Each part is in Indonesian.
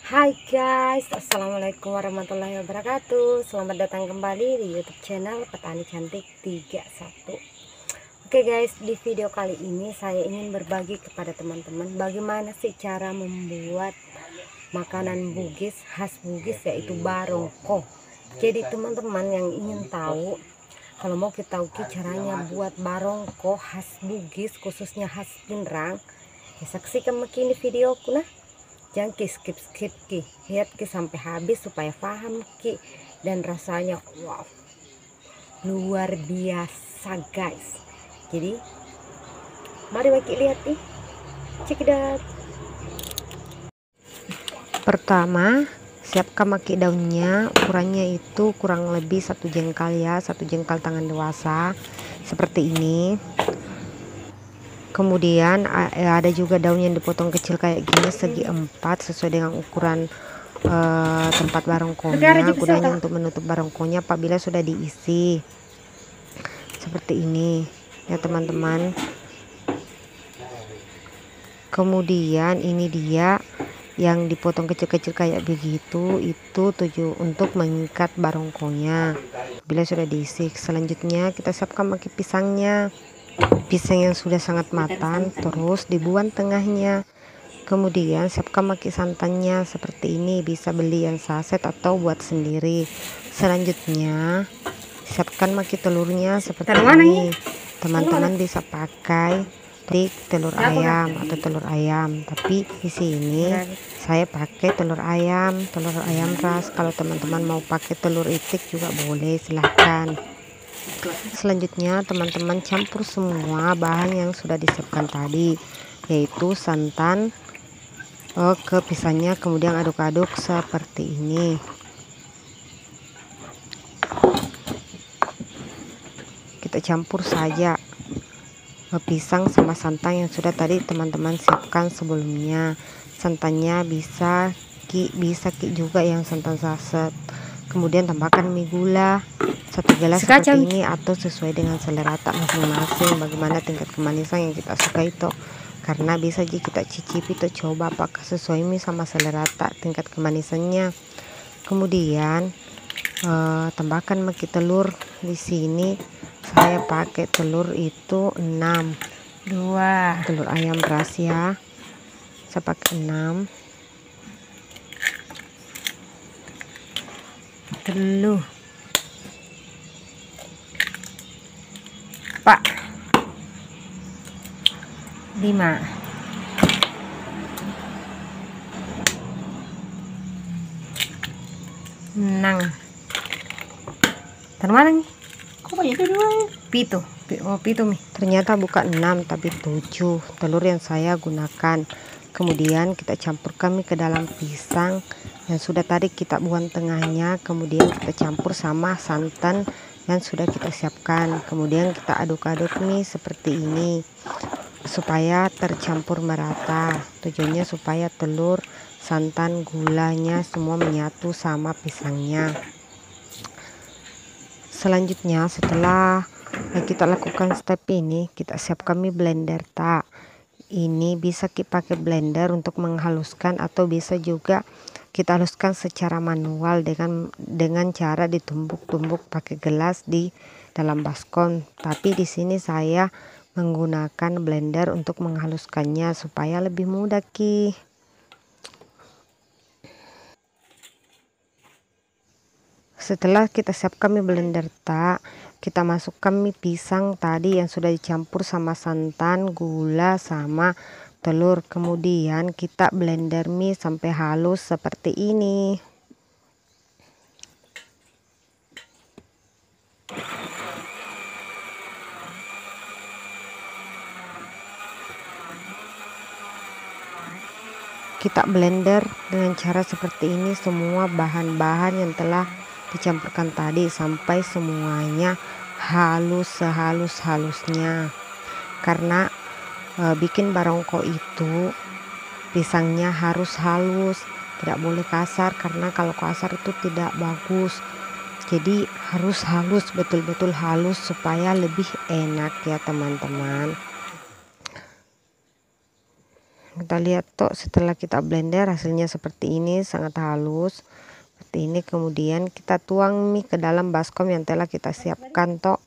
Hai guys, assalamualaikum warahmatullahi wabarakatuh. Selamat datang kembali di YouTube channel Petani Cantik 31. Oke guys, di video kali ini saya ingin berbagi kepada teman-teman bagaimana sih cara membuat makanan Bugis khas Bugis, yaitu barongko. Jadi teman-teman yang ingin tahu, kalau mau kita tahu caranya buat barongko khas Bugis, khususnya khas Pinrang, ya saksikan begini videoku nah. Jangan skip ki, lihat ki sampai habis supaya paham ki, dan rasanya wow, luar biasa guys. Jadi mari maki lihat nih, check it out. Pertama, siapkan maki daunnya, ukurannya itu kurang lebih 1 jengkal ya, 1 jengkal tangan dewasa seperti ini. Kemudian ada juga daun yang dipotong kecil kayak gini, segi 4 sesuai dengan ukuran tempat barongkonya. Gunanya untuk menutup barongkonya apabila sudah diisi seperti ini ya teman-teman. Kemudian ini dia yang dipotong kecil-kecil kayak begitu, itu untuk mengikat barongkonya bila sudah diisi. Selanjutnya kita siapkan maki pisangnya, pisang yang sudah sangat matang, terus dibuang tengahnya. Kemudian siapkan maki santannya seperti ini, bisa beli yang saset atau buat sendiri. Selanjutnya siapkan maki telurnya seperti ini. Teman-teman bisa pakai telur ayam atau telur ayam, tapi di sini saya pakai telur ayam ras. Kalau teman-teman mau pakai telur itik juga boleh, silahkan. Selanjutnya teman-teman campur semua bahan yang sudah disiapkan tadi, yaitu santan ke pisangnya, kemudian aduk-aduk seperti ini. Kita campur saja pisang sama santan yang sudah tadi teman-teman siapkan sebelumnya. Santannya bisa ki juga yang santan saset. Kemudian tambahkan mie gula 1 gelas seperti ini, atau sesuai dengan selera masing-masing, bagaimana tingkat kemanisan yang kita suka itu. Karena bisa aja kita cicipi tuh, coba apakah sesuai sama selera tingkat kemanisannya. Kemudian tambahkan maki telur. Di sini saya pakai telur itu 6, 2 telur ayam ras ya, saya pakai 6 telur pak 5 6 mana nih? Kok banyak pitu? Pitu nih. Ternyata bukan 6 tapi 7 telur yang saya gunakan. Kemudian kita campurkan ke dalam pisang yang sudah tadi kita buang tengahnya. Kemudian kita campur sama santan yang sudah kita siapkan. Kemudian kita aduk-aduk nih seperti ini supaya tercampur merata. Tujuannya supaya telur, santan, gulanya semua menyatu sama pisangnya. Selanjutnya setelah kita lakukan step ini, kita siapkan mie blender tak. Ini bisa kita pakai blender untuk menghaluskan, atau bisa juga kita haluskan secara manual dengan cara ditumbuk-tumbuk pakai gelas di dalam baskom. Tapi di sini saya menggunakan blender untuk menghaluskannya supaya lebih mudah ki. Setelah kita siapkan mie blender tak, kita masukkan mie pisang tadi yang sudah dicampur sama santan, gula sama telur. Kemudian kita blender mie sampai halus seperti ini. Kita blender dengan cara seperti ini semua bahan-bahan yang telah dicampurkan tadi sampai semuanya halus sehalus-halusnya. Karena bikin barongko itu pisangnya harus halus, tidak boleh kasar, karena kalau kasar itu tidak bagus. Jadi harus halus, betul-betul halus supaya lebih enak ya teman-teman. Kita lihat toh, setelah kita blender hasilnya seperti ini, sangat halus seperti ini. Kemudian kita tuang mie ke dalam baskom yang telah kita siapkan toh.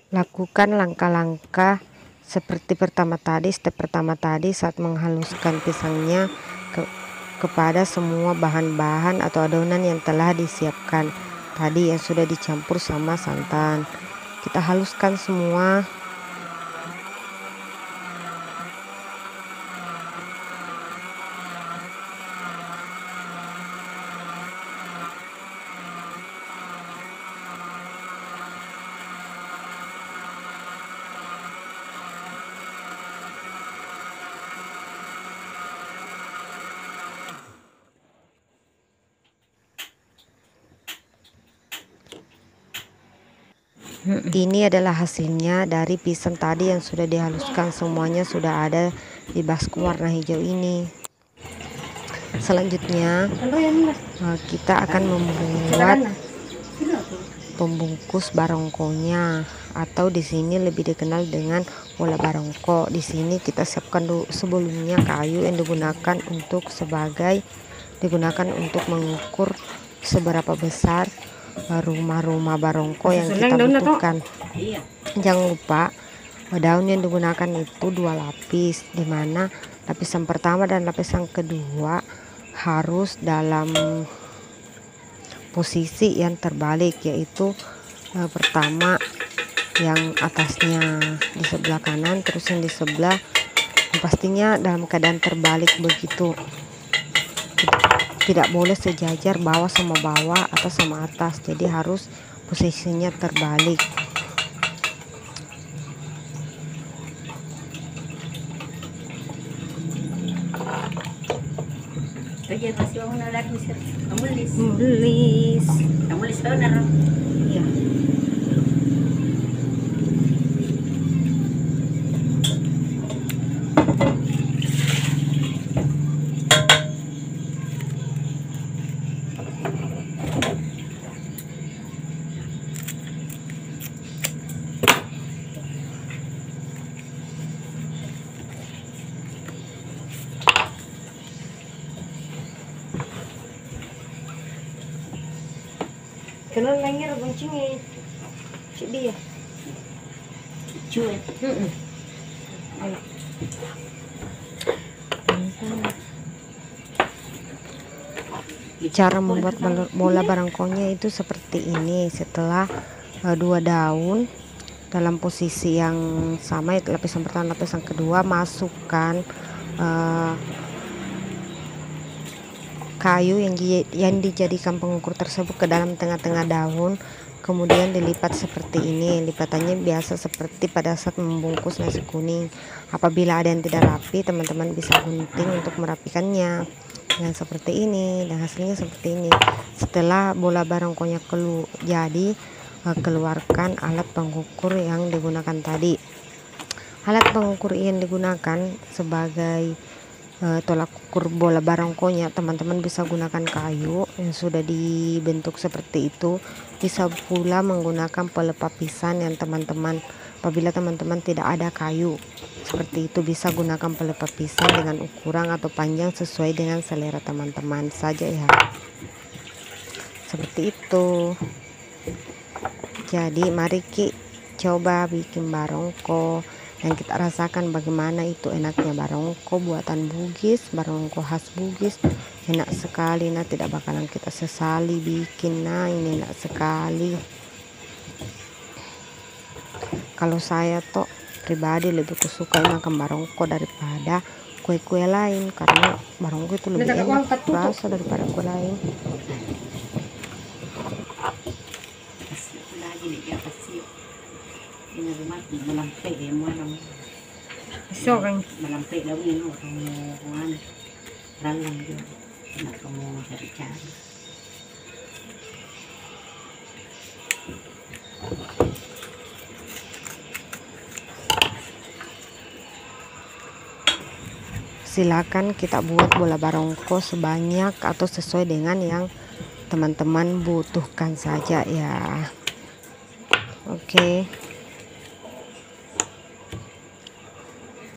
Lakukan langkah-langkah seperti step pertama tadi saat menghaluskan pisangnya kepada semua bahan-bahan atau adonan yang telah disiapkan tadi yang sudah dicampur sama santan. Kita haluskan semua. Ini adalah hasilnya dari pisang tadi yang sudah dihaluskan, semuanya sudah ada di baskom warna hijau ini. Selanjutnya kita akan membuat pembungkus barongkonya, atau di sini lebih dikenal dengan bola barongko. Di sini kita siapkan dulu sebelumnya kayu yang digunakan untuk mengukur seberapa besar rumah-rumah barongko yang kita butuhkan. Jangan lupa daun yang digunakan itu 2 lapis, dimana lapisan pertama dan lapisan kedua harus dalam posisi yang terbalik, yaitu pertama yang atasnya di sebelah kanan, terus yang di sebelah pastinya dalam keadaan terbalik begitu. Tidak boleh sejajar bawah sama bawah, atas sama atas, jadi harus posisinya terbalik. Menulis benar. Iya. Kenal langir boncengnya cik dia. Cuy. Ayo. Cara membuat bola barongkonya itu seperti ini. Setelah 2 daun dalam posisi yang sama, lapisan pertama lapisan kedua, masukkan kayu yang dijadikan pengukur tersebut ke dalam tengah-tengah daun, kemudian dilipat seperti ini. Lipatannya biasa seperti pada saat membungkus nasi kuning. Apabila ada yang tidak rapi, teman-teman bisa gunting untuk merapikannya dengan seperti ini, dan hasilnya seperti ini. Setelah bola barongkonya jadi, keluarkan alat pengukur yang digunakan tadi. Alat pengukur yang digunakan sebagai tolak ukur bola barongkonya, teman-teman bisa gunakan kayu yang sudah dibentuk seperti itu. Bisa pula menggunakan pelepah pisang yang apabila teman-teman tidak ada kayu seperti itu, bisa gunakan pelepah pisang dengan ukuran atau panjang sesuai dengan selera teman-teman saja ya. Seperti itu. Jadi mari kita coba bikin barongko dan kita rasakan bagaimana itu enaknya barongko buatan Bugis, barongko khas Bugis. Enak sekali, nah tidak bakalan kita sesali bikin. Nah ini enak sekali. Kalau saya tuh pribadi lebih suka makan barongko daripada kue-kue lain, karena barongko itu lebih enak rasa daripada kue lain. So kan malampay daw yun o kung ralang yun na kamu cari-cari. silakan kita buat bola barongko sebanyak atau sesuai dengan yang teman-teman butuhkan saja ya. Oke.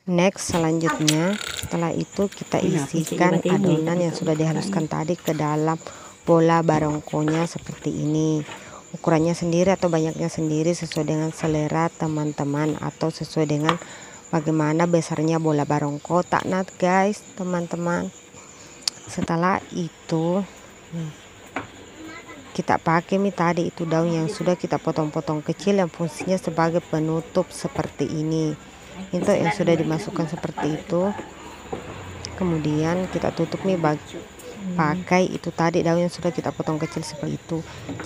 Next, selanjutnya setelah itu kita isikan adonan yang sudah dihaluskan tadi ke dalam bola barongkonya seperti ini. Ukurannya sendiri atau banyaknya sendiri sesuai dengan selera teman-teman atau sesuai dengan bagaimana besarnya bola barongko tak nat guys teman-teman. Setelah itu kita pakai tadi itu daun yang sudah kita potong-potong kecil yang fungsinya sebagai penutup seperti ini. Itu yang sudah dimasukkan seperti itu, kemudian kita tutup pakai itu tadi daun yang sudah kita potong kecil seperti itu.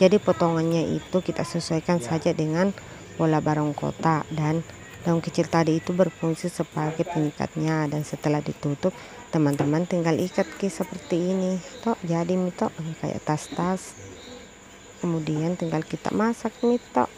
Jadi potongannya itu kita sesuaikan saja dengan bola barongko dan daun kecil tadi itu berfungsi sebagai pengikatnya. Dan setelah ditutup teman-teman tinggal ikat seperti ini toh, jadi mito kayak tas-tas. Kemudian tinggal kita masak mito.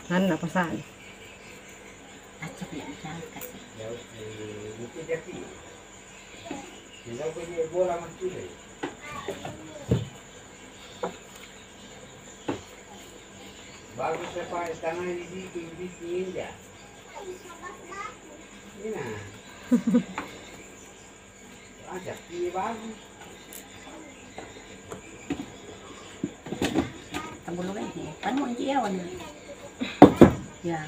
Apa sah? Bagus Pak, tangan di sini ya. Ini nah. Ajak ini bagus. Tambah lagi. Kan mau jiawan. Ya.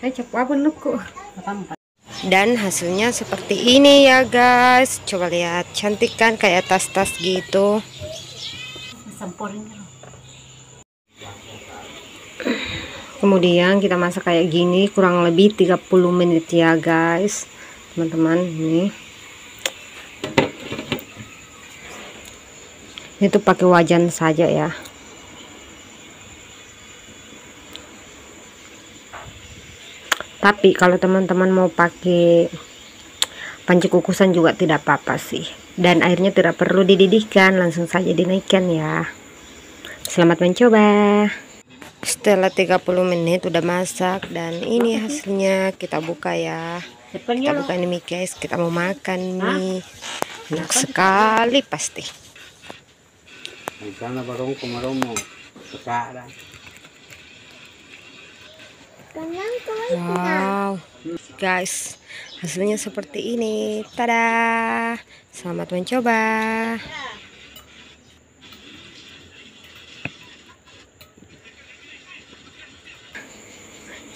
Apa luku. Dan hasilnya seperti ini ya guys. Coba lihat, cantik kan kayak tas-tas gitu. Kemudian kita masak kayak gini kurang lebih 30 menit ya guys. Teman-teman, ini tuh pakai wajan saja ya. Tapi kalau teman-teman mau pakai panci kukusan juga tidak apa-apa sih. Dan airnya tidak perlu dididihkan, langsung saja dinaikkan ya. Selamat mencoba. Setelah 30 menit udah masak dan ini hasilnya. Kita buka ya. Kita buka ini mie guys, kita mau makan mie. Enak sekali pasti. Wow guys, hasilnya seperti ini. Tada, selamat mencoba.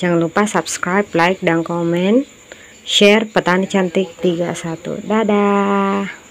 Jangan lupa subscribe, like, dan komen, share Petani Cantik 31. Dadah.